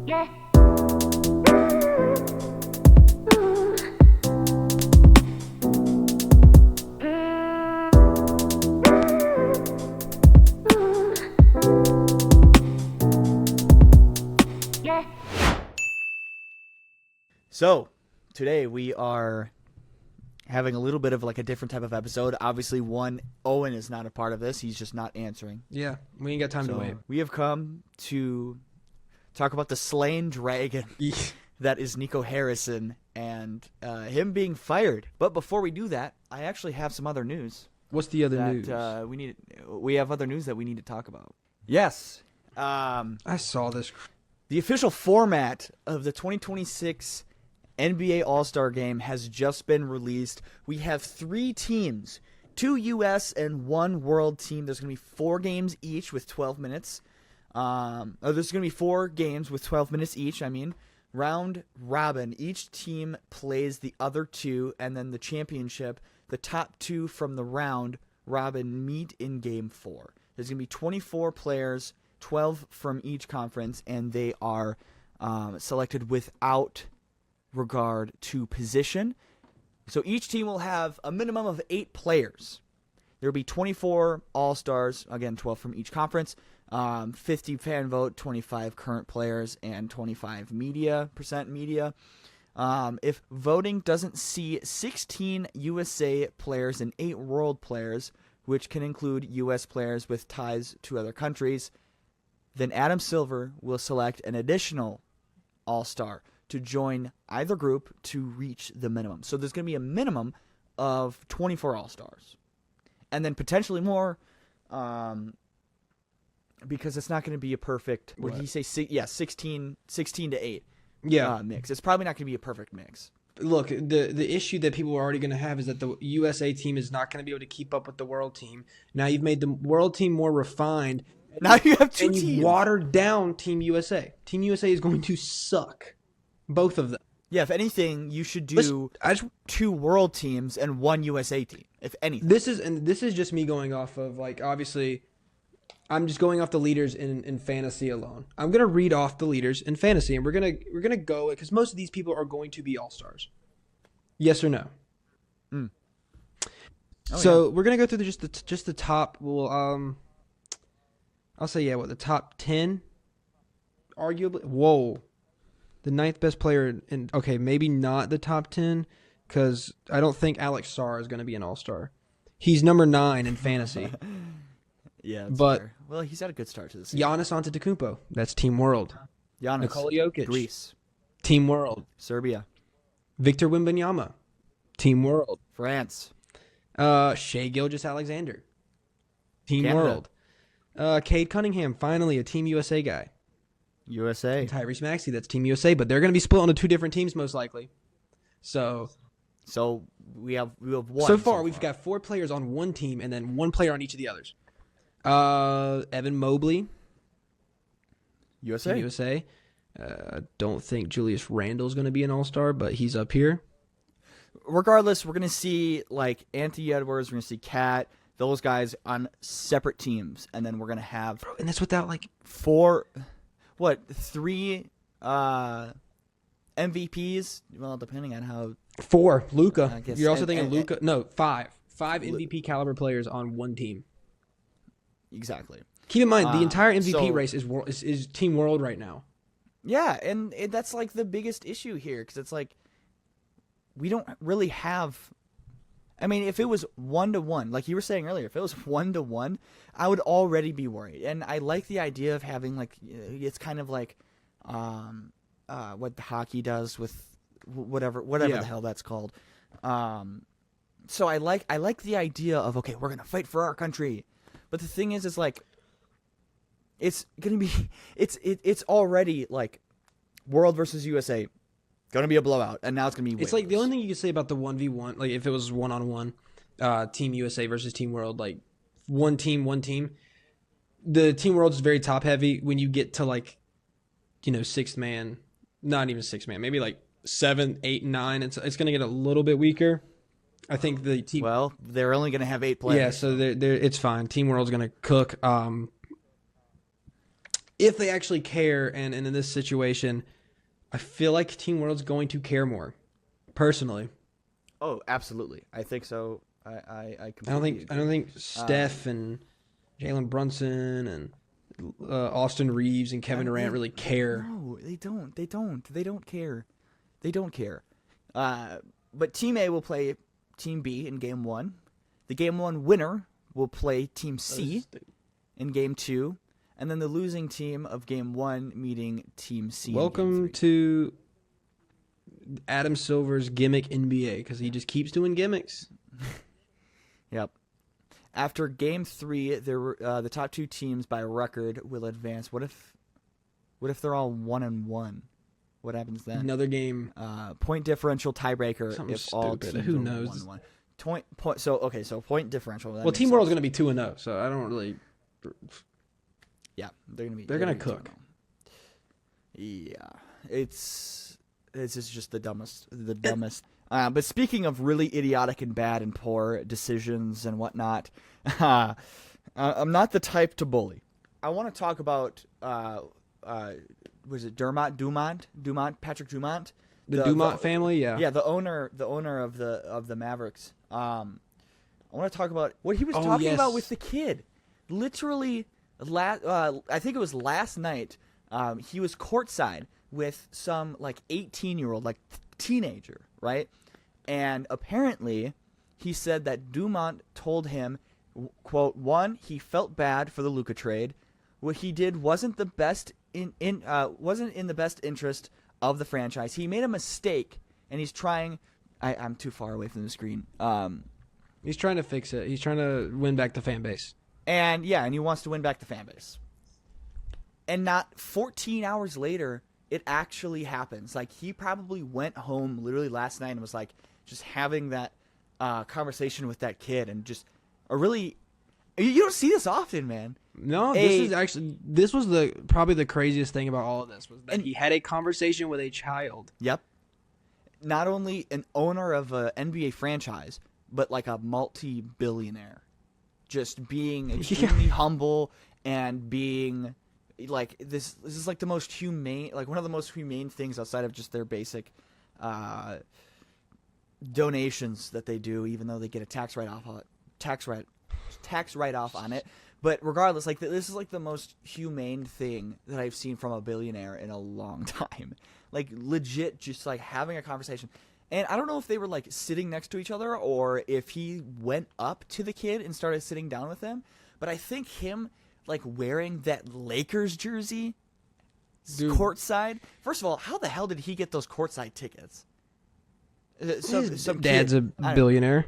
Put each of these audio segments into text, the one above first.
Yeah. Yeah. So, today we are having a little bit of like a different type of episode. Obviously, Owen is not a part of this. He's just not answering. Yeah, we ain't got time to wait. We have come to talk about the slain dragon that is Nico Harrison and him being fired. But before we do that, I actually have some other news. What's the other that, news? We have other news that we need to talk about. Yes. I saw this. The official format of the 2026 NBA All-Star Game has just been released. We have 3 teams, 2 U.S. and 1 World team. There's going to be 4 games each with 12 minutes. There's going to be 4 games with 12 minutes each. Round robin. Each team plays the other 2, and then the championship, the top 2 from the round robin meet in Game 4. There's going to be 24 players, 12 from each conference, and they are selected without regard to position. So each team will have a minimum of 8 players. There will be 24 All-Stars, again, 12 from each conference, 50 fan vote, 25 current players, and 25% media. If voting doesn't see 16 USA players and 8 world players, which can include U.S. players with ties to other countries, then Adam Silver will select an additional All-Star to join either group to reach the minimum. So there's going to be a minimum of 24 All-Stars. And then potentially more, because it's not going to be a perfect, what did he say? 16 to 8 mix. It's probably not going to be a perfect mix. Look, the issue that people are already going to have is that the USA team is not going to be able to keep up with the world team. Now you've made the world team more refined. Now you have 2 teams. And you watered down Team USA. Team USA is going to suck. Both of them. Yeah, if anything, you should do 2 world teams and 1 USA team, if anything. This is just me going off of, like, obviously, I'm just going off the leaders in fantasy alone. I'm gonna read off the leaders in fantasy, and we're gonna go because most of these people are going to be all-stars. Yes or no? Oh, so we're gonna go through just the top. Well, I'll say the top 10, arguably. Whoa. The 9th best player maybe not the top 10 because I don't think Alex Sarr is going to be an all-star. He's number 9 in fantasy. Yeah, but fair. Well, he's had a good start to the season. Giannis Antetokounmpo, that's Team World. Giannis, Nikola Jokic, Greece, Team World. Serbia, Victor Wembanyama, Team World. France, Shai Gilgeous-Alexander, Team Canada. World. Cade Cunningham, finally a Team USA guy. USA. And Tyrese Maxey, that's Team USA, but they're going to be split onto 2 different teams most likely. So we have one. So far, we've got 4 players on one team and then 1 player on each of the others. Evan Mobley, USA. Team USA. Don't think Julius Randle's going to be an all-star, but he's up here. Regardless, we're going to see like Anthony Edwards, we're going to see Cat, those guys on separate teams, and then we're going to have And that's without like 3 MVPs? Well, depending on how 4 Luka. guess- You're also and- thinking and- Luka. No, 5 MVP caliber players on one team. exactly. Keep in mind, the entire MVP so- race is Team World right now. Yeah, and that's like the biggest issue here because it's like we don't really have. I mean, if it was 1-to-1, like you were saying earlier, if it was 1-to-1, I would already be worried. And I like the idea of having like it's kind of like what hockey does with whatever the hell that's called. So I like the idea of okay, we're gonna fight for our country, but the thing is like it's gonna be it's already like world versus USA. Gonna be a blowout, and now it's gonna be. It's like the only thing you could say about the 1v1, like if it was 1-on-1, Team USA versus Team World, like one team. The Team World is very top heavy. When you get to like, 6th man, not even 6th man, maybe like 7, 8, 9. It's gonna get a little bit weaker. I think the team. Well, they're only gonna have 8 players. Yeah, so it's fine. Team World's gonna cook. if they actually care, and in this situation, I feel like Team World's going to care more, personally. Oh, absolutely. I think so. I completely I don't think Steph and Jalen Brunson and Austin Reeves and Kevin Durant really care. No, they don't. They don't care. They don't care. But Team A will play Team B in Game 1. The Game 1 winner will play Team C in Game 2. And then the losing team of Game 1 meeting Team C. Welcome to Adam Silver's gimmick NBA, because he just keeps doing gimmicks. Yep. After Game 3, there were the top 2 teams by record will advance. What if they're all 1-1? What happens then? Another game. Point differential tiebreaker. Something if stupid. all teams Who are knows? 1-1. So point differential. Well, Team World's going to be 2-0, so I don't really. Yeah, they're going to be. They're going to cook. 2-0. Yeah, it's just the dumbest. But speaking of really idiotic and bad and poor decisions and whatnot, I'm not the type to bully. I want to talk about was it Dumont, Patrick Dumont, the Dumont family, yeah, yeah, the owner of the Mavericks. I want to talk about what he was talking about with the kid. Literally, I think it was last night. He was courtside with some like 18-year-old, like teenager, right? And apparently, he said that Dumont told him, quote, one, he felt bad for the Luka trade. What he did wasn't the best wasn't in the best interest of the franchise. He made a mistake, and he's trying. I'm too far away from the screen. He's trying to fix it. He's trying to win back the fan base. And he wants to win back the fan base. And not 14 hours later, it actually happens. Like, he probably went home literally last night and was like just having that conversation with that kid, and just a really. You don't see this often, man. No, this was probably the craziest thing about all of this, was that he had a conversation with a child. Yep. Not only an owner of an NBA franchise, but like a multi-billionaire. Just being extremely humble and being like this is like the most humane, like one of the most humane things outside of just their basic donations that they do, even though they get a tax write-off on it. But regardless, like this is like the most humane thing that I've seen from a billionaire in a long time. Like legit, just like having a conversation. And I don't know if they were like sitting next to each other or if he went up to the kid and started sitting down with him. But I think him like wearing that Lakers jersey courtside. First of all, how the hell did he get those courtside tickets? Some dad's a billionaire.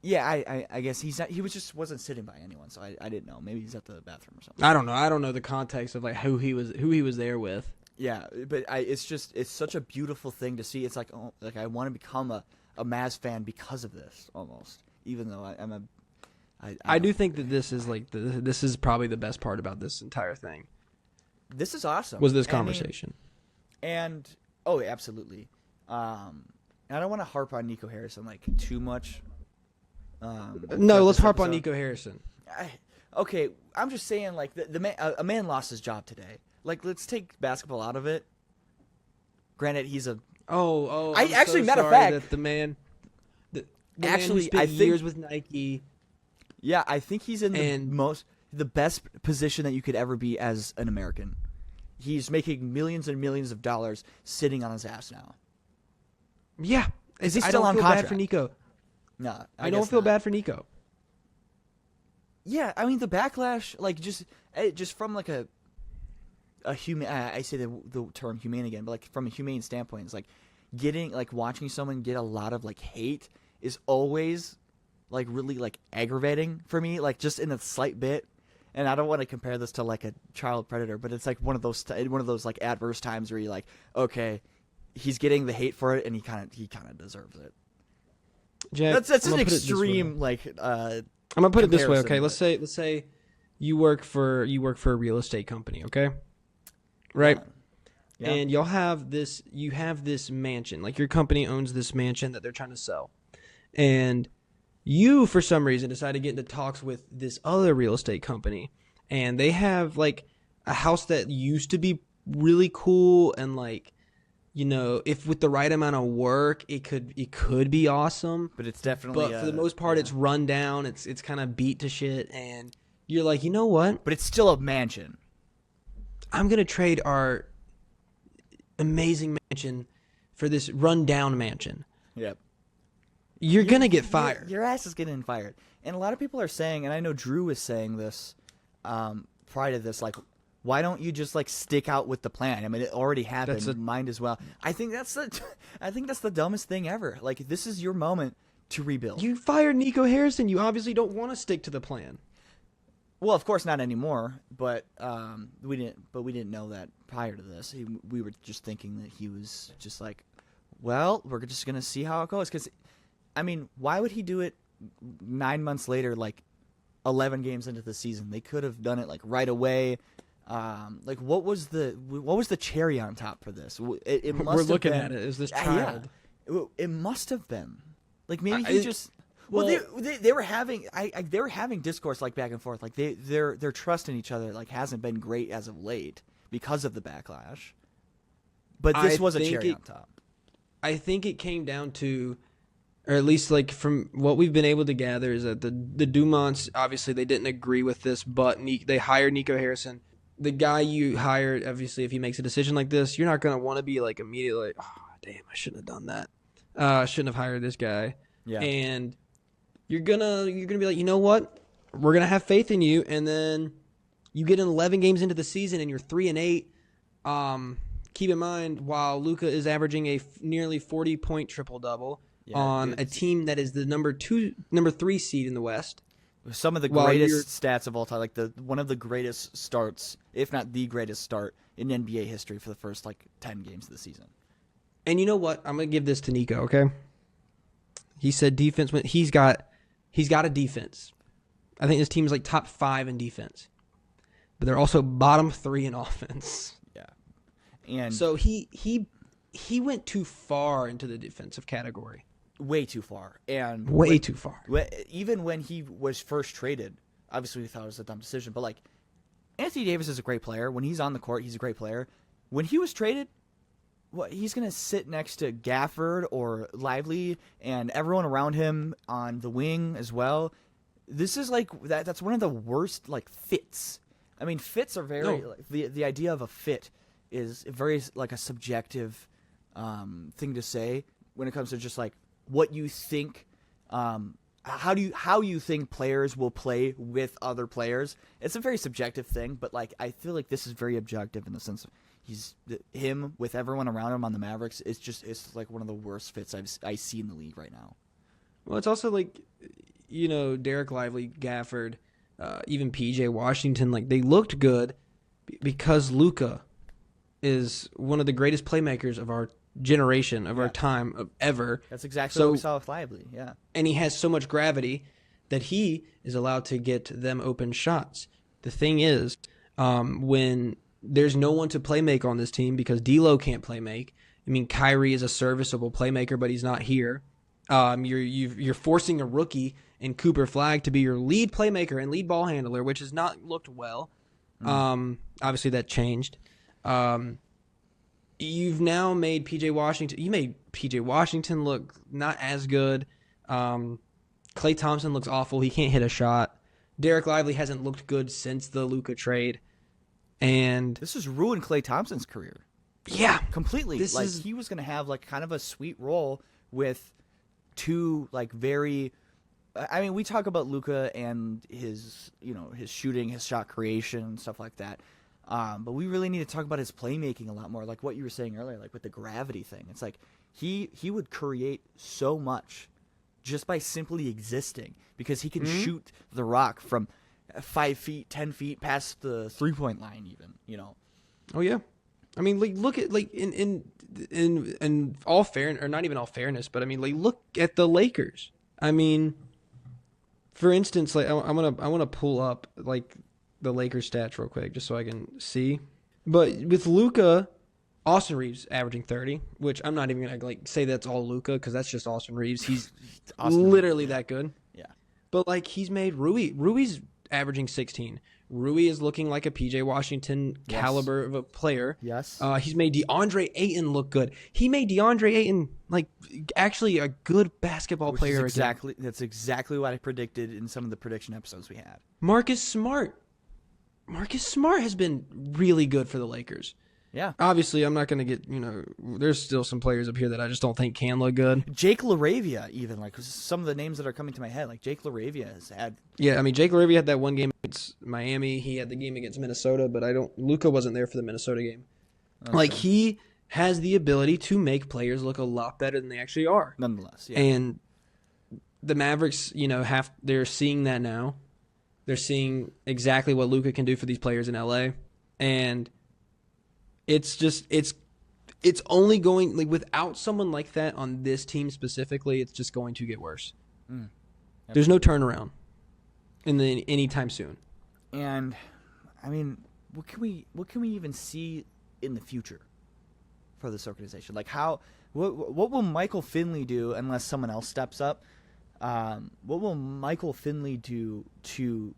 Yeah, I guess he's not. He wasn't sitting by anyone, so I didn't know. Maybe he's at the bathroom or something. I don't know. I don't know the context of like who he was there with. Yeah, but it's such a beautiful thing to see. It's like, oh, like I want to become a Mavs fan because of this almost. Even though I do think that this is like this is probably the best part about this entire thing. This is awesome. Was this conversation? Oh, absolutely. I don't want to harp on Nico Harrison like too much. No, let's harp on Nico Harrison. Okay, I'm just saying, like a man lost his job today. Like, let's take basketball out of it. Granted, he's a. I'm actually, so matter of sorry fact, that the man actually, who spent I think years with Nike. Yeah, I think he's in the best position that you could ever be as an American. He's making millions and millions of dollars sitting on his ass now. Yeah, is he still on contract? I don't feel bad for Nico. No, I don't feel bad for Nico. Yeah, I mean the backlash, like just from like a human. I say the term humane again, but like from a humane standpoint, it's like watching someone get a lot of like hate is always like really like aggravating for me, like just in a slight bit. And I don't want to compare this to like a child predator, but it's like one of those like adverse times where you're like, okay, he's getting the hate for it, and he kind of deserves it. Jack, that's an extreme like. I'm gonna put it this way, okay? Let's say you work for a real estate company, okay? Right. Yeah. And you have this mansion, like your company owns this mansion that they're trying to sell, and you for some reason decide to get into talks with this other real estate company, and they have like a house that used to be really cool and like, if with the right amount of work, it could be awesome. But it's definitely. But for the most part, it's run down. It's kind of beat to shit, and you're like, you know what? But it's still a mansion. I'm gonna trade our amazing mansion for this run down mansion. Yep. You're gonna get fired. Your ass is getting fired. And a lot of people are saying, and I know Drew was saying this prior to this, like, why don't you just like stick out with the plan? I mean, it already happened. Might as well. I think that's the dumbest thing ever. Like, this is your moment to rebuild. You fired NICO Harrison. You obviously don't want to stick to the plan. Well, of course not anymore. But we didn't know that prior to this. We were just thinking that he was just like, well, we're just gonna see how it goes. Because, I mean, why would he do it 9 months later, like 11 games into the season? They could have done it like right away. Like, what was the cherry on top for this? It must. We're have looking been, at it as this child. Yeah, it must have been. Like, maybe he just. Well, they were having they were having discourse like back and forth. Like their trust in each other like hasn't been great as of late because of the backlash. But this was a cherry on top. I think it came down to, or at least like from what we've been able to gather, is that the Dumonts, obviously they didn't agree with this, but they hired NICO Harrison. The guy you hired, obviously, if he makes a decision like this, you're not going to want to be like immediately, oh, damn, I shouldn't have done that. I shouldn't have hired this guy. Yeah. And you're gonna be like, you know what? We're going to have faith in you. And then you get in 11 games into the season and you're 3-8. Keep in mind, while Luka is averaging a nearly 40-point triple-double on a team that is the number 3 seed in the West. Some of the greatest stats of all time, like one of the greatest starts, if not the greatest start in NBA history for the first like 10 games of the season. And you know what? I'm gonna give this to NICO. Okay, he said defense. He's got a defense. I think this team is like top 5 in defense, but they're also bottom 3 in offense. Yeah, and so he went too far into the defensive category. Way too far. And way too far. Even when he was first traded, obviously we thought it was a dumb decision, but like Anthony Davis is a great player. When he's on the court, he's a great player. When he was traded, he's going to sit next to Gafford or Lively and everyone around him on the wing as well. This is like that's one of the worst like fits. I mean, fits are very the idea of a fit is very like a subjective thing to say when it comes to just like what you think, how you think players will play with other players. It's a very subjective thing, but like I feel like this is very objective in the sense of him with everyone around him on the Mavericks. It's like one of the worst fits I see in the league right now. Well, it's also like, Derek Lively, Gafford, even PJ Washington, like they looked good because Luka is one of the greatest playmakers of our generation, of our time, of ever. That's exactly what we saw with Lively, yeah. And he has so much gravity that he is allowed to get them open shots. The thing is, when there's no one to play make on this team because D'Lo can't play make. I mean, Kyrie is a serviceable playmaker, but he's not here. You're forcing a rookie in Cooper Flagg to be your lead playmaker and lead ball handler, which has not looked well. Obviously, that changed. You've now made PJ Washington. You made PJ Washington look not as good. Klay Thompson looks awful. He can't hit a shot. Derek Lively hasn't looked good since the Luka trade, and this has ruined Klay Thompson's career. Yeah, completely. He was going to have like kind of a sweet role with two like very. I mean, we talk about Luka and his his shooting, his shot creation, stuff like that. But we really need to talk about his playmaking a lot more, like what you were saying earlier, like with the gravity thing. It's like he would create so much just by simply existing because he can shoot the rock from 5 feet, 10 feet past the 3-point line, even. Oh yeah, I mean, like look at like in all fairness, or not even all fairness, but I mean, like look at the Lakers. I mean, for instance, like I want to pull up like the Lakers stats real quick just so I can see. But with Luka, Austin Reeves averaging 30, which I'm not even going to like say that's all Luka because that's just Austin Reeves. He's literally that good. Yeah. But like he's made Rui's averaging 16. Rui is looking like a PJ Washington caliber of a player. Yes. He's made DeAndre Ayton look good. He made DeAndre Ayton like actually a good basketball player. That's exactly what I predicted in some of the prediction episodes we had. Marcus Smart has been really good for the Lakers. Yeah. Obviously, I'm not going to get, there's still some players up here that I just don't think can look good. Jake LaRavia, even, like some of the names that are coming to my head, like Jake LaRavia has had. Yeah, I mean, Jake LaRavia had that one game against Miami. He had the game against Minnesota, but Luka wasn't there for the Minnesota game. Okay. Like, he has the ability to make players look a lot better than they actually are. Nonetheless, yeah. And the Mavericks, they're seeing that now. They're seeing exactly what Luka can do for these players in LA. And it's only going, like, without someone like that on this team specifically, it's just going to get worse. There's no turnaround anytime soon. And I mean, what can we even see in the future for this organization? Like, what will Michael Finley do unless someone else steps up? What will Michael Finley do to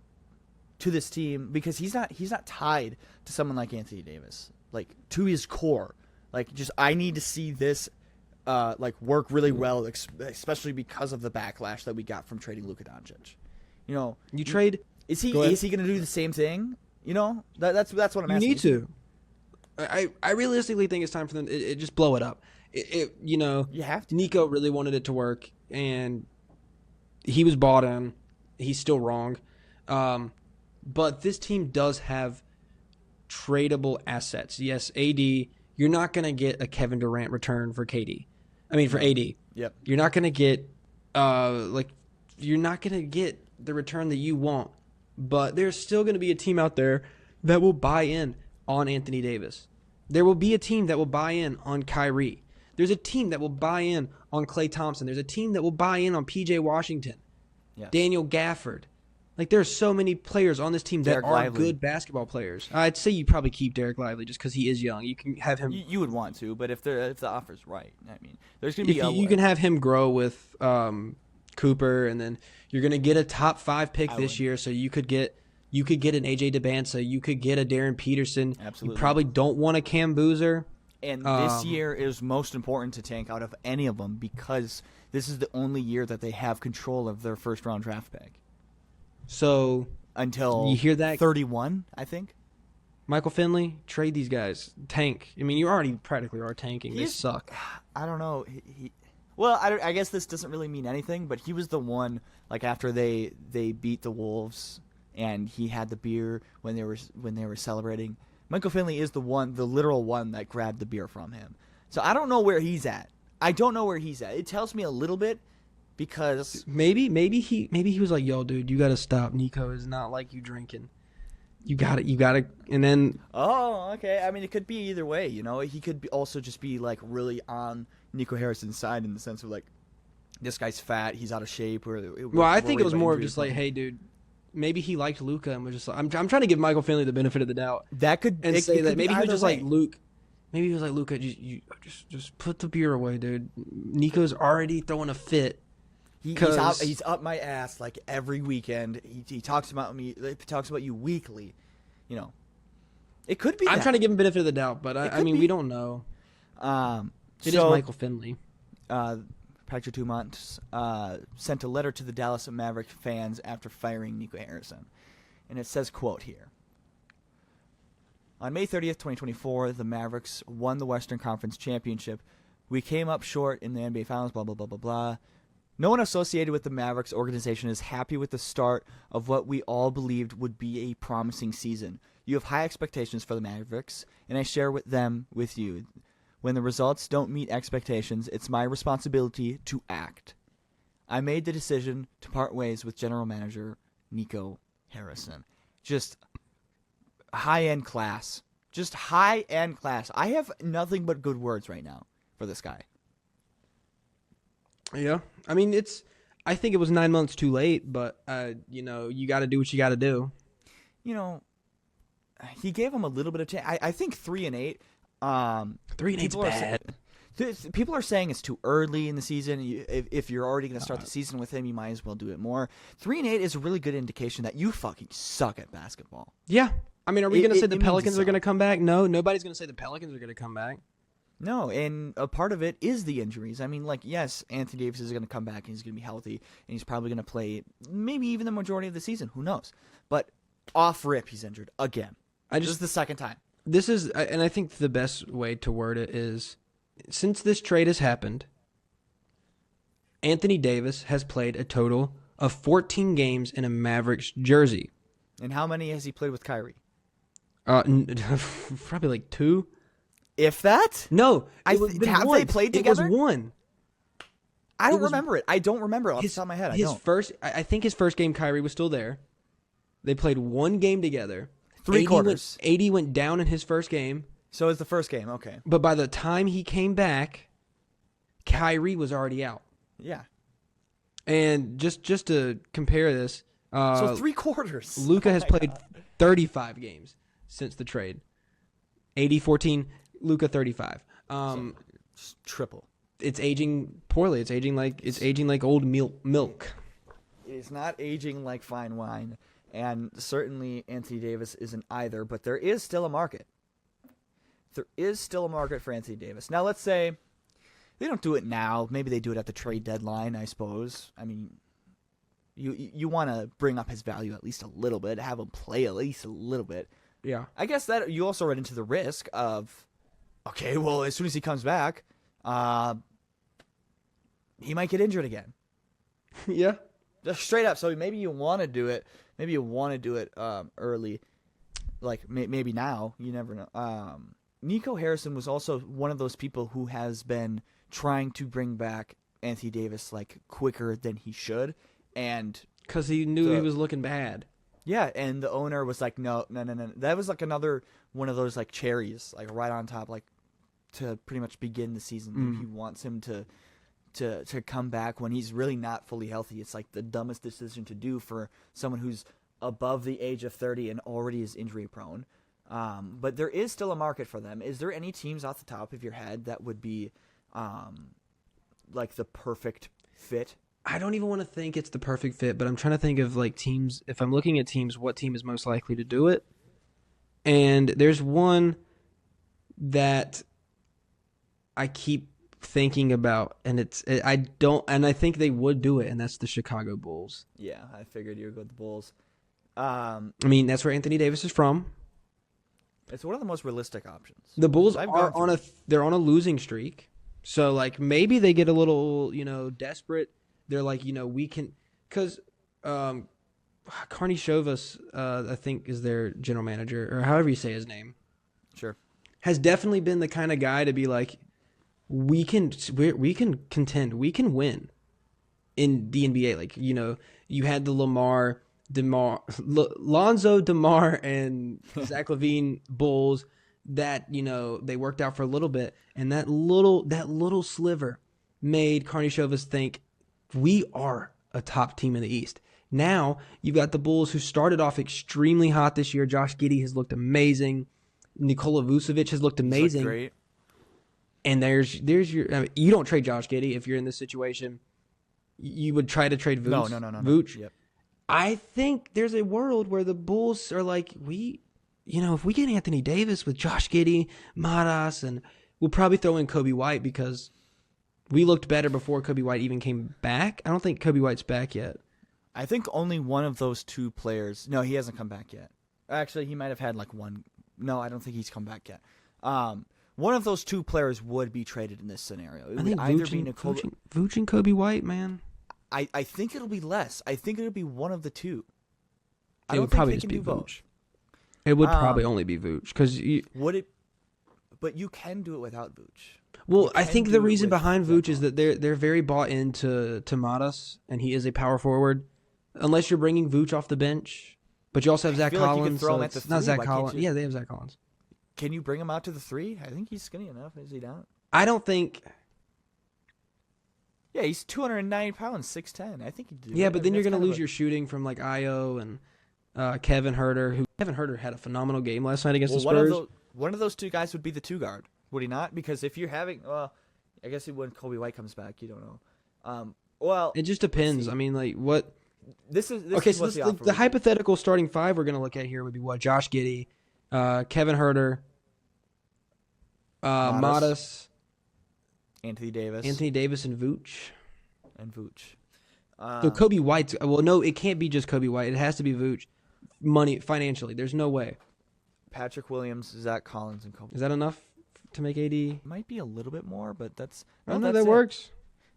this team? Because he's not tied to someone like Anthony Davis, like, to his core. Like, just, I need to see this work really well, especially because of the backlash that we got from trading Luka Doncic. You trade. Is he going to do the same thing? That's what I'm asking. You need to. I realistically think it's time for them. It just blow it up. You have to. NICO really wanted it to work, and he was bought in. He's still wrong. But this team does have tradable assets. Yes, AD. You're not going to get a Kevin Durant return for KD. I mean, for AD. Yep. You're not going to get you're not going to get the return that you want. But there's still going to be a team out there that will buy in on Anthony Davis. There will be a team that will buy in on Kyrie. There's a team that will buy in on Klay Thompson. There's a team that will buy in on PJ Washington. Yes. Daniel Gafford. Like, there's so many players on this team that are good basketball players. I'd say you probably keep Derek Lively just because he is young. You can have him. You would want to, but if the offer's right, I mean, there's going to be. You can have him grow with Cooper, and then you're going to get a top 5 pick this year, so you could get an AJ DeBanza, you could get a Darren Peterson. Absolutely. You probably don't want a Cam Boozer. And this year is most important to tank out of any of them because this is the only year that they have control of their first-round draft pick. So until you hear that 31, I think. Michael Finley, trade these guys, tank. I mean, you already practically are tanking. They suck. I don't know. I guess this doesn't really mean anything, but he was the one, like, after they beat the Wolves and he had the beer when they were celebrating. Michael Finley is the literal one that grabbed the beer from him. So I don't know where he's at. It tells me a little bit. Because maybe he was like, yo, dude, you got to stop. NICO is not like you drinking. You got to, and then. Oh, okay. I mean, it could be either way, He could also just be, like, really on Nico Harrison's side in the sense of, like, this guy's fat, he's out of shape. I think it was more of just like, hey, dude, maybe he liked Luka and was just like, I'm trying to give Michael Finley the benefit of the doubt. That could and say that maybe he was just like Luke. Maybe he was like, Luka, you just put the beer away, dude. Nico's already throwing a fit. He's up my ass like every weekend. He talks about me. He talks about you weekly. It could be. I'm trying to give him benefit of the doubt, but I mean, we don't know. It is Michael Finley. Patrick Dumont sent a letter to the Dallas Maverick fans after firing Nico Harrison, and it says, quote here. On May 30th, 2024, the Mavericks won the Western Conference Championship. We came up short in the NBA Finals, blah, blah, blah, blah, blah. No one associated with the Mavericks organization is happy with the start of what we all believed would be a promising season. You have high expectations for the Mavericks, and I share them with you. When the results don't meet expectations, it's my responsibility to act. I made the decision to part ways with general manager Nico Harrison. Just high-end class. Just high-end class. I have nothing but good words right now for this guy. Yeah, I mean, I think it was 9 months too late, but you got to do what you got to do. He gave him a little bit of chance. I think 3-8. 3-8's bad. People are saying it's too early in the season. If you're already going to start the season with him, you might as well do it more. 3-8 is a really good indication that you fucking suck at basketball. Yeah. I mean, are we going to say the Pelicans are going to come back? No, nobody's going to say the Pelicans are going to come back. No, and a part of it is the injuries. I mean, like, yes, Anthony Davis is going to come back and he's going to be healthy, and he's probably going to play maybe even the majority of the season. Who knows? But off rip, he's injured again. This is the second time. This is, and I think the best way to word it is, since this trade has happened, Anthony Davis has played a total of 14 games in a Mavericks jersey. And how many has he played with Kyrie? Probably like 2. If that? No. Have they played together? It was 1. I don't remember it. I don't remember it off the top of my head. I think his first game, Kyrie was still there. They played 1 game together. 3 quarters. 80 went down in his first game. So it's the first game, okay. But by the time he came back, Kyrie was already out. Yeah. And just to compare this, so 3 quarters. Luka has played 35 games since the trade. 80-14, Luka 35. Triple. It's aging poorly. It's aging like old milk. It's not aging like fine wine, and certainly Anthony Davis isn't either. But there is still a market. There is still a market for Anthony Davis. Now, let's say they don't do it now. Maybe they do it at the trade deadline, I suppose. I mean, you want to bring up his value at least a little bit, have him play at least a little bit. Yeah. I guess that you also run into the risk of, okay, well, as soon as he comes back, he might get injured again. Yeah. Just straight up. So maybe you want to do it. Maybe you want to do it early. Like, maybe now. You never know. Nico Harrison was also one of those people who has been trying to bring back Anthony Davis like quicker than he should, and because he knew he was looking bad. Yeah, and the owner was like, no. That was like another one of those like cherries, like right on top, like to pretty much begin the season. He wants him to come back when he's really not fully healthy. It's like the dumbest decision to do for someone who's above the age of 30 and already is injury prone. But there is still a market for them. Is there any teams off the top of your head that would be like the perfect fit? I don't even want to think it's the perfect fit, but I'm trying to think of like teams. If I'm looking at teams, what team is most likely to do it? And there's one that I keep thinking about, and I think they would do it, and that's the Chicago Bulls. Yeah, I figured you would go with the Bulls. I mean, that's where Anthony Davis is from. It's one of the most realistic options. The Bulls are on a losing streak, so like maybe they get a little desperate. They're like we can because Carney Shovas I think is their general manager or however you say his name. Sure, has definitely been the kind of guy to be like we can contend, we can win in the NBA. Like you had the Lonzo, DeMar, and Zach LaVine Bulls that they worked out for a little bit, and that little sliver made Carney Shovas think we are a top team in the East. Now you've got the Bulls who started off extremely hot this year. Josh Giddey has looked amazing. Nikola Vucevic has looked amazing. Great. And there's your you don't trade Josh Giddey if you're in this situation. You would try to trade Vooch. No. Vooch. Yep. I think there's a world where the Bulls are like, if we get Anthony Davis with Josh Giddey, Madas, and we'll probably throw in Kobe White because we looked better before Kobe White even came back. I don't think Kobe White's back yet. I think only one of those two players. No, he hasn't come back yet. Actually, he might have had like one. No, I don't think he's come back yet. One of those two players would be traded in this scenario. It would either be Vooch and Kobe White, man. I think it'll be less. I think it'll be one of the two. It would probably just be Vooch. It would probably only be Vooch because would it? But you can do it without Vooch. Well, I think the reason behind Vooch is that they're very bought into Madas, and he is a power forward. Unless you're bringing Vooch off the bench, but you also have Zach Collins. Like you can throw him at the 3. Not Zach Collins. Yeah, they have Zach Collins. Can you bring him out to the 3? I think he's skinny enough. Is he down? I don't think. Yeah, he's 209 pounds, 6'10". I think he'd do it. Yeah, but then you're going to lose your shooting from like Io and Kevin Huerter. Kevin Huerter had a phenomenal game last night against the Spurs. One of those two guys would be the 2 guard, would he not? Because if you're having, I guess when Kobe White comes back, you don't know. Well, It just depends. I mean, like what? this is Okay, is so what the offer the would be. hypothetical starting five we're gonna look at here would be what? Josh Giddey, Kevin Herter, Modest, Anthony Davis, Anthony Davis, and Vooch. and Vooch. So Kobe White's well, no, it can't be just Kobe White. It has to be Vooch. Money financially, there's no way. Patrick Williams, Zach Collins, and Kobe. Is that enough to make AD? Might be a little bit more, but that's No, that's that it. works.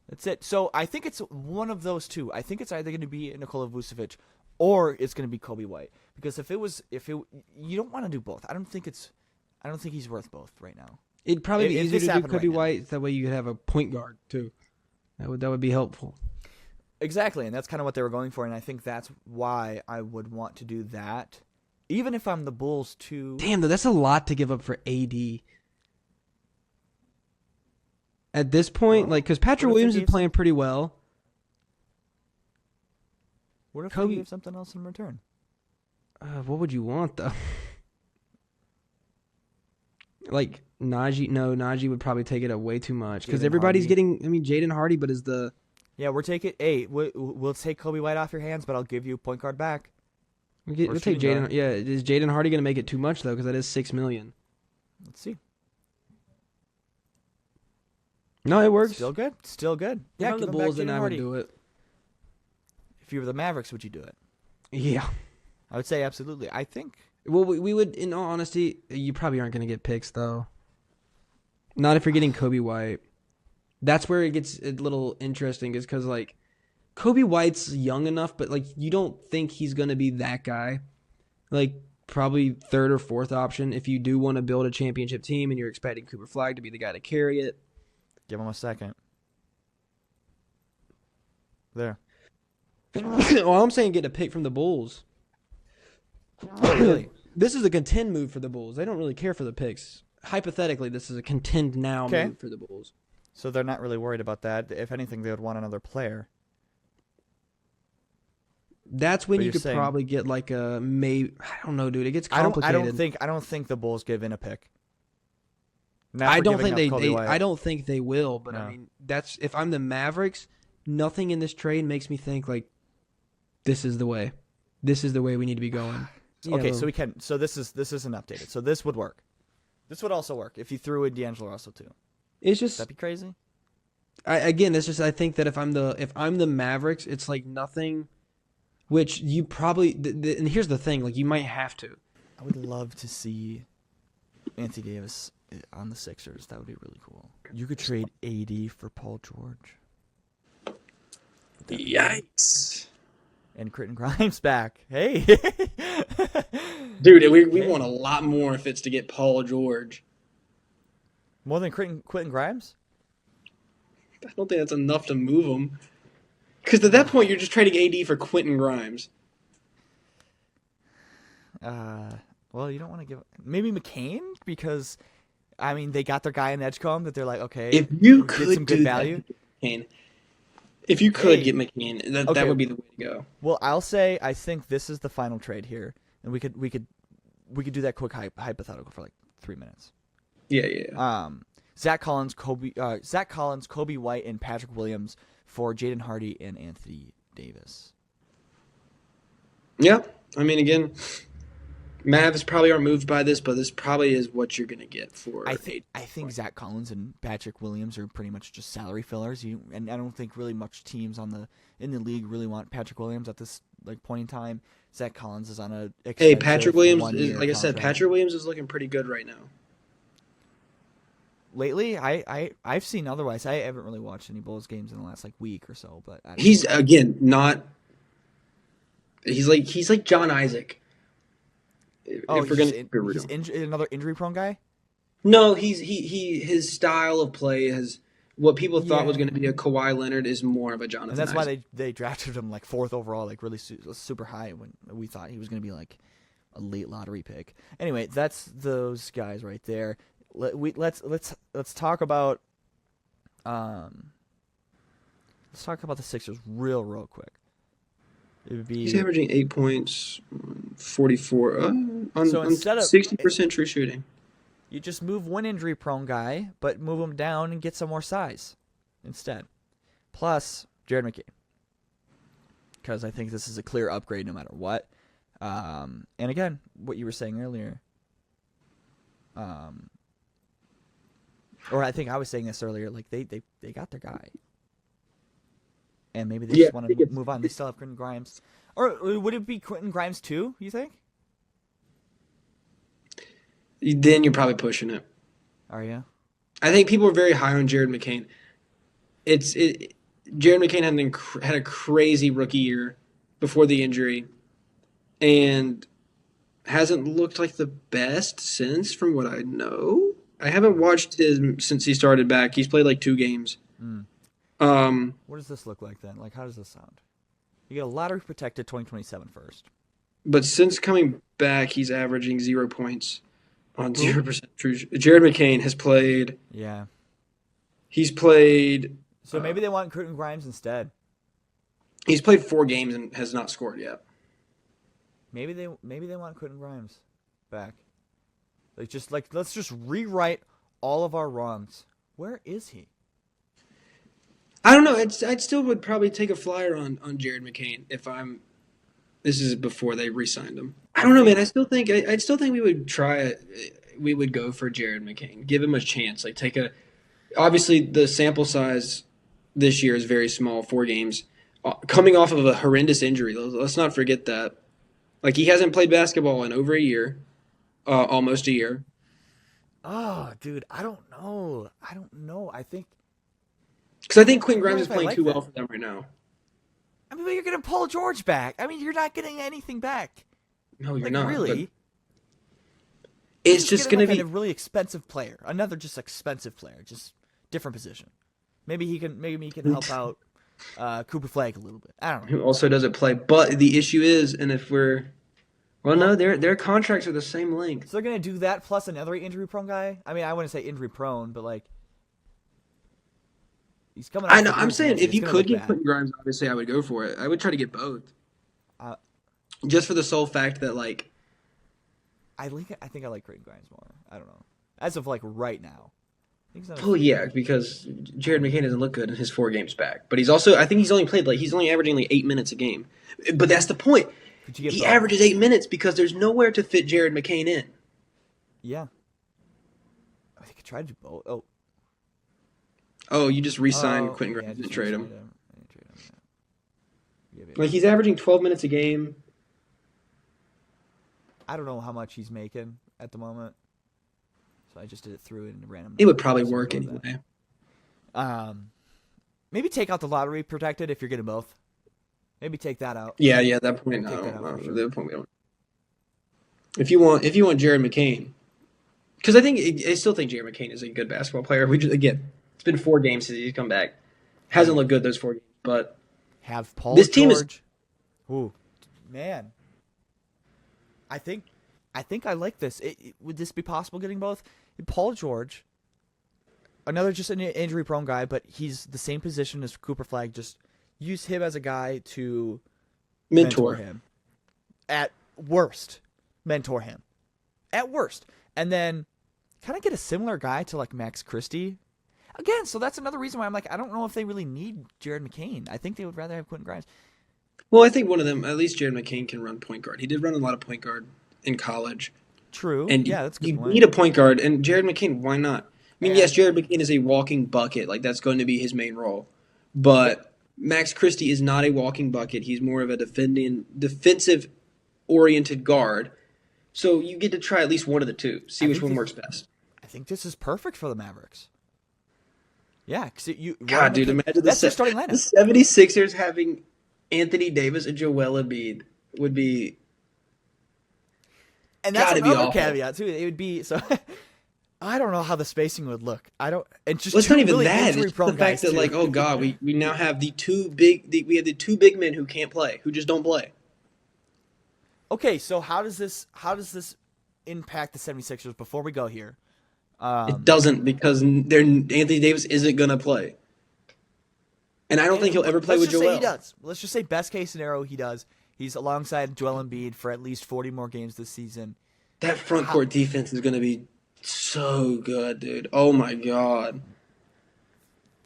That's it. So I think it's one of those two. I think it's either going to be Nikola Vucevic or it's going to be Kobe White. Because you don't want to do both. I don't think he's worth both right now. It'd probably be If easier this to do happened Kobe right now. White. That way you could have a point guard too. That would be helpful. Exactly, and that's kind of what they were going for, and I think that's why I would want to do that, even if I'm the Bulls too. Damn, though, that's a lot to give up for AD. At this point, Well, because Patrick what if they Williams is gave playing pretty well. What if Kobe- they gave something else in return? What would you want though? Like Najee? No, Najee would probably take it up way too much because Jaden everybody's Hardy. getting. I mean, Jaden Hardy, but is the Yeah, we'll take it. Hey, we'll take Kobe White off your hands, but I'll give you point guard back. Or we'll take shooting Jaden. guard. Yeah, is Jaden Hardy going to make it too much though? Because that is $6 million. Let's see. No, it works. Still good. Still good. If I'm the give him back Bulls, then Jaden I would Hardy. do it. If you were the Mavericks, would you do it? Yeah. I would say absolutely. I think. Well, we would. In all honesty, you probably aren't going to get picks though. Not if you're getting Kobe White. That's where it gets a little interesting, is because like Kobe White's young enough, but like you don't think he's going to be that guy. Like probably third or fourth option if you do want to build a championship team and you're expecting Cooper Flagg to be the guy to carry it. Give him a second. There. Well, I'm saying get a pick from the Bulls. Oh, really? This is a contend move for the Bulls. They don't really care for the picks. Hypothetically, this is a contend now Okay. move for the Bulls. So they're not really worried about that. If anything, they would want another player. That's when But you you're could saying- probably get like a maybe. I don't know, dude. It gets complicated. I don't think the Bulls give in a pick. Not I for don't giving think up Kobe White. I don't think they will. But No. I mean, that's if I'm the Mavericks. Nothing in this trade makes me think like this is the way. This is the way we need to be going. Okay, so we can. So this isn't updated. So this would work. This would also work if you threw in D'Angelo Russell too. it's just That'd be crazy. It's just I think that if I'm the Mavericks, it's like nothing. Which you probably and here's the thing, like you might have to. I would love to see Anthony Davis on the Sixers. That would be really cool. You could trade AD for Paul George. Yikes. And Quentin Grimes back. Hey. Dude, we want a lot more if it's to get Paul George. More than Quentin Grimes? I don't think that's enough to move him. Because at that point, you're just trading AD for Quentin Grimes. Well, you don't want to give maybe McCain because I mean they got their guy in Edgecombe that they're like, okay, If you get could some do good that, value. McCain, if you could Hey. get McCain, that Okay. would be the way to go. Well, I'll say I think this is the final trade here, and we could do that quick hypothetical for like 3 minutes. Yeah. Zach Collins, Kobe White, and Patrick Williams for Jaden Hardy and Anthony Davis. Yeah. I mean, again, Mavs probably aren't moved by this, but this probably is what you're going to get for I think Zach Collins and Patrick Williams are pretty much just salary fillers. And I don't think really much teams in the league really want Patrick Williams at this like point in time. Zach Collins is on a Hey, Patrick Williams, one-year like I said, contract. Patrick Williams is looking pretty good right now. Lately, I've seen otherwise. I haven't really watched any Bulls games in the last like week or so, but I don't He's know. again not. He's like John Isaac. If we're gonna be real. Another injury prone guy. No, his style of play has what people thought was Yeah. going to be a Kawhi Leonard is more of a Jonathan. And that's why Isaac. they drafted him like 4th overall, like really super high when we thought he was going to be like a late lottery pick. Anyway, that's those guys right there. Let's talk about the Sixers real quick. It would be He's averaging 8 points, 44 So on instead of 60% true shooting. You just move one injury-prone guy, but move him down and get some more size instead. Plus, Jared McCain. Because I think this is a clear upgrade no matter what. And again, what you were saying earlier. Or I think I was saying this earlier. Like, they got their guy. And maybe they just want to move on. They still have Quentin Grimes. Or would it be Quentin Grimes too, you think? Then you're probably pushing it. Are you? I think people are very high on Jared McCain. Jared McCain had a crazy rookie year before the injury, and hasn't looked like the best since, from what I know. I haven't watched him since he started back. He's played like 2 games. What does this look like then? Like, how does this sound? You get a lottery protected 2027 first. But since coming back, he's averaging 0 points on 0% true. Jared McCain has played. Yeah. He's played. So maybe they want Quentin Grimes instead. He's played 4 games and has not scored yet. Maybe they want Quentin Grimes back. Let's just rewrite all of our wrongs. Where is he? I don't know. I'd still would probably take a flyer on Jared McCain if I'm. This is before they re-signed him. I don't know, man. I still think we would try it. We would go for Jared McCain. Give him a chance. Like, obviously the sample size this year is very small, 4 games. Coming off of a horrendous injury. Let's not forget that. Like, he hasn't played basketball in over a year, almost a year. Oh, dude, I don't know. I think. Because I think Quentin Grimes is playing too well for them right now. I mean, but you're getting Paul George back. I mean, you're not getting anything back. No, you're not. Really. It's just going to be a really expensive player. Another just expensive player, just different position. Maybe he can help out Cooper Flagg a little bit. I don't know. Who also doesn't play. But the issue is, and if we're no, their contracts are the same length. So they're going to do that plus another injury-prone guy? I mean, I wouldn't say injury-prone, but like. He's coming. I know. I'm saying if you could get Quentin Grimes, obviously I would go for it. I would try to get both, just for the sole fact that like. I think I like Quentin Grimes more. I don't know. As of like right now. Oh yeah, because Jared McCain doesn't look good in his 4 games back, but he's also. I think he's only averaging like 8 minutes a game, but that's the point. He averages 8 minutes because there's nowhere to fit Jared McCain in. Yeah. I think I tried to do both. Oh, you just re-signed Quentin Grimes and trade him. Like, he's averaging 12 minutes a game. I don't know how much he's making at the moment, so I just did it through it and random. It would probably work anyway. Maybe take out the lottery protected if you're getting both. Maybe take that out. Yeah. At that point, no. At that point, we don't. If you want Jared McCain, because I still think Jared McCain is a good basketball player. It's been 4 games since he's come back. Hasn't looked good those 4 games, but have Paul this George. Team is. Ooh, man. I think I like this. Would this be possible getting both? Paul George, another just an injury-prone guy, but he's the same position as Cooper Flagg. Just use him as a guy to mentor him. At worst, mentor him. At worst, and then kind of get a similar guy to like Max Christie. Again, so that's another reason why I'm like, I don't know if they really need Jared McCain. I think they would rather have Quentin Grimes. Well, I think one of them, at least Jared McCain, can run point guard. He did run a lot of point guard in college. True. And yeah, that's a good you point. need a point guard, and Jared McCain, why not? I mean, yes, Jared McCain is a walking bucket. Like, that's going to be his main role. But Max Christie is not a walking bucket. He's more of a defensive-oriented guard. So you get to try at least one of the two. See which one works best. I think this is perfect for the Mavericks. Yeah, because God, dude, imagine that's their starting lineup. The 76ers having Anthony Davis and Joel Embiid would be. And that's another caveat too. It would be so. I don't know how the spacing would look. I don't. And just well, it's not even really that. It's the fact that like, oh god, we now have the two big men who can't play, who just don't play. Okay, so how does this impact the 76ers before we go here? It doesn't, because Anthony Davis isn't going to play. And I don't think he'll ever play with Joel. He does. Let's just say best case scenario he does. He's alongside Joel Embiid for at least 40 more games this season. That front court defense is going to be So good, dude. Oh my god.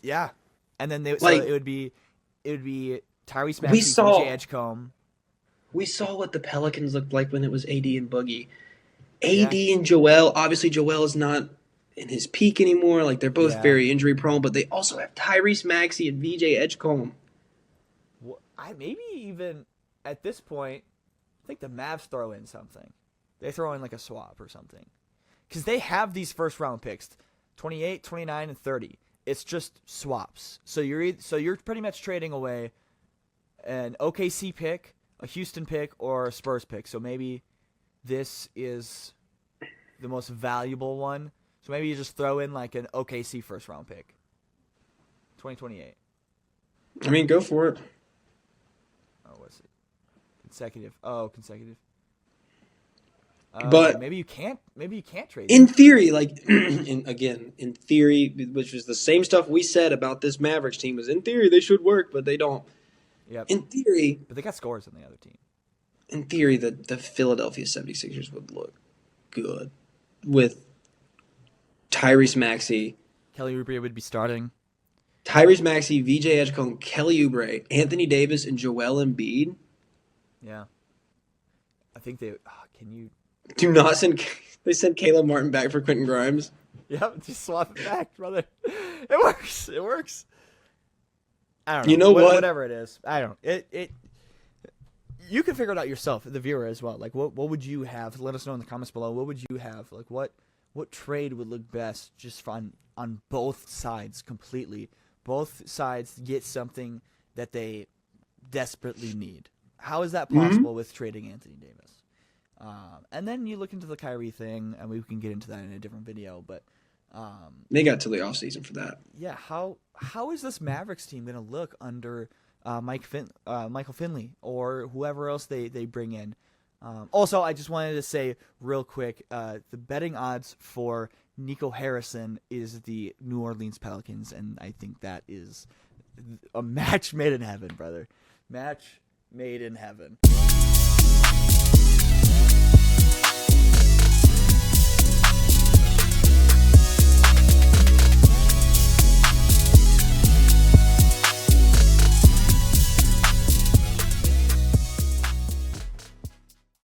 Yeah, and then so Like it would be Tyrese we Maxey, VJ saw Edgecombe. we saw what the Pelicans looked like when it was AD and Boogie. Yeah, AD and Joel, obviously Joel is not in his peak anymore. Like they're both yeah. very injury prone, but they also have Tyrese Maxey and VJ Edgecombe. I maybe even at this point, I think the Mavs throw in something. They throw in like a swap or something. Because they have these first round picks 28, 29, and 30. It's just swaps. So you're pretty much trading away an OKC pick, a Houston pick, or a Spurs pick. So maybe this is the most valuable one. So maybe you just throw in like an OKC first round pick. 2028. I mean, go for it. Oh, what's it? Consecutive. Oh, consecutive. But Maybe you can't. Maybe you can't trade. in theory, like in theory, which was the same stuff we said about this Mavericks team, was in theory they should work, but they don't. Yep. In theory, But they got scores on the other team. the Philadelphia 76ers would look good with Tyrese Maxey, Kelly Oubre would be starting. VJ Edgecombe, Kelly Oubre, Anthony Davis, and Joel Embiid. Yeah. I think they. Can you? Do not send. They sent Caleb Martin back for Quentin Grimes. Yep. Just swap it back, brother. It works. It works. I don't know. You know what? Whatever it is, I don't. It. You can figure it out yourself, the viewer as well. Like, what would you have? Let us know in the comments below. What would you have? Like, what trade would look best just on both sides completely? Both sides get something that they desperately need. How is that possible with trading Anthony Davis? And then you look into the Kyrie thing, and we can get into that in a different video. But They got till the offseason for that. yeah, how is this Mavericks team going to look under Michael Finley or whoever else they bring in? Also, I just wanted to say real quick, the betting odds for Nico Harrison is the New Orleans Pelicans, and I think that is a match made in heaven, brother. Match made in heaven.